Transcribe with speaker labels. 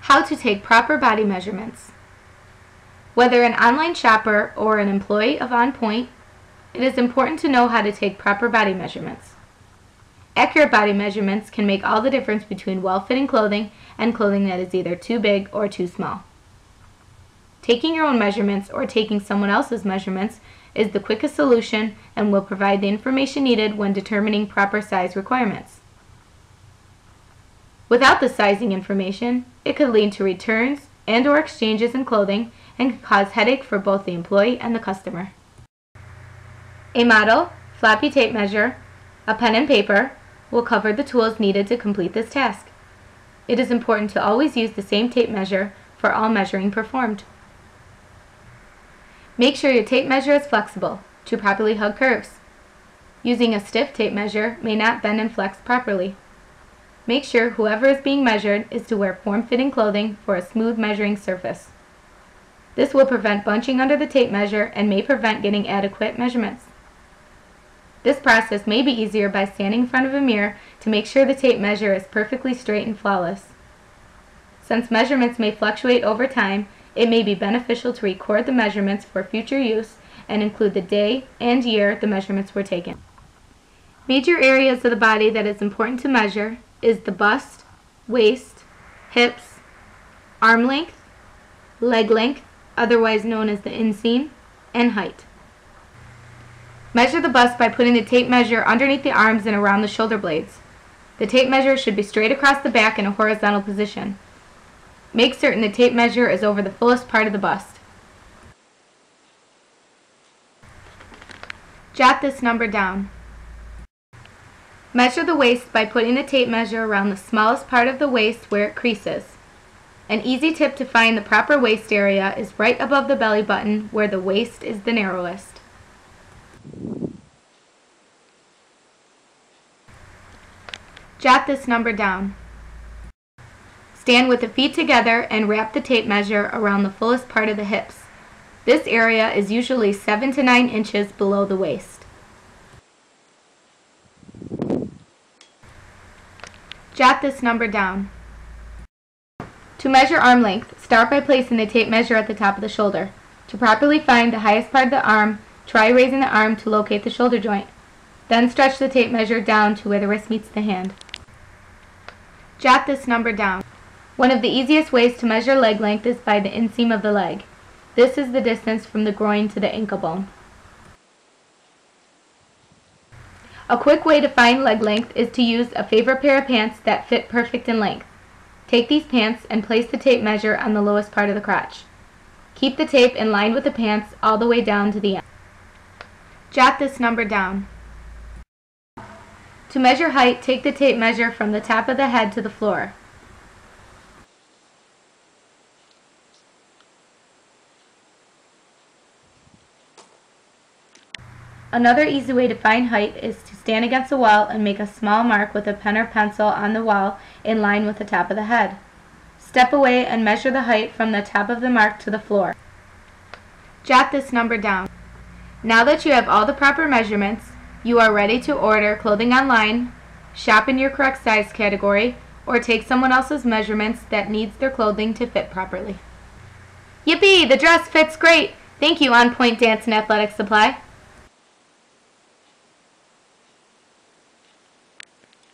Speaker 1: How to take proper body measurements. Whether an online shopper or an employee of On Point, it is important to know how to take proper body measurements. Accurate body measurements can make all the difference between well-fitting clothing and clothing that is either too big or too small. Taking your own measurements or taking someone else's measurements is the quickest solution and will provide the information needed when determining proper size requirements. Without the sizing information, it could lead to returns and/or exchanges in clothing and can cause headache for both the employee and the customer. A model, floppy tape measure, a pen and paper will cover the tools needed to complete this task. It is important to always use the same tape measure for all measuring performed. Make sure your tape measure is flexible to properly hug curves. Using a stiff tape measure may not bend and flex properly. Make sure whoever is being measured is to wear form-fitting clothing for a smooth measuring surface. This will prevent bunching under the tape measure and may prevent getting adequate measurements. This process may be easier by standing in front of a mirror to make sure the tape measure is perfectly straight and flawless. Since measurements may fluctuate over time, it may be beneficial to record the measurements for future use and include the day and year the measurements were taken. Major areas of the body that is important to measure is the bust, waist, hips, arm length, leg length, otherwise known as the inseam, and height. Measure the bust by putting the tape measure underneath the arms and around the shoulder blades. The tape measure should be straight across the back in a horizontal position. Make certain the tape measure is over the fullest part of the bust. Jot this number down. Measure the waist by putting the tape measure around the smallest part of the waist where it creases. An easy tip to find the proper waist area is right above the belly button where the waist is the narrowest. Jot this number down. Stand with the feet together and wrap the tape measure around the fullest part of the hips. This area is usually 7 to 9 inches below the waist. Jot this number down. To measure arm length, start by placing the tape measure at the top of the shoulder. To properly find the highest part of the arm, try raising the arm to locate the shoulder joint. Then stretch the tape measure down to where the wrist meets the hand. Jot this number down. One of the easiest ways to measure leg length is by the inseam of the leg. This is the distance from the groin to the ankle bone. A quick way to find leg length is to use a favorite pair of pants that fit perfect in length. Take these pants and place the tape measure on the lowest part of the crotch. Keep the tape in line with the pants all the way down to the end. Jot this number down. To measure height, take the tape measure from the top of the head to the floor. Another easy way to find height is to stand against a wall and make a small mark with a pen or pencil on the wall in line with the top of the head. Step away and measure the height from the top of the mark to the floor. Jot this number down. Now that you have all the proper measurements, you are ready to order clothing online, shop in your correct size category, or take someone else's measurements that needs their clothing to fit properly. Yippee! The dress fits great! Thank you, On Point Dance and Athletic Supply.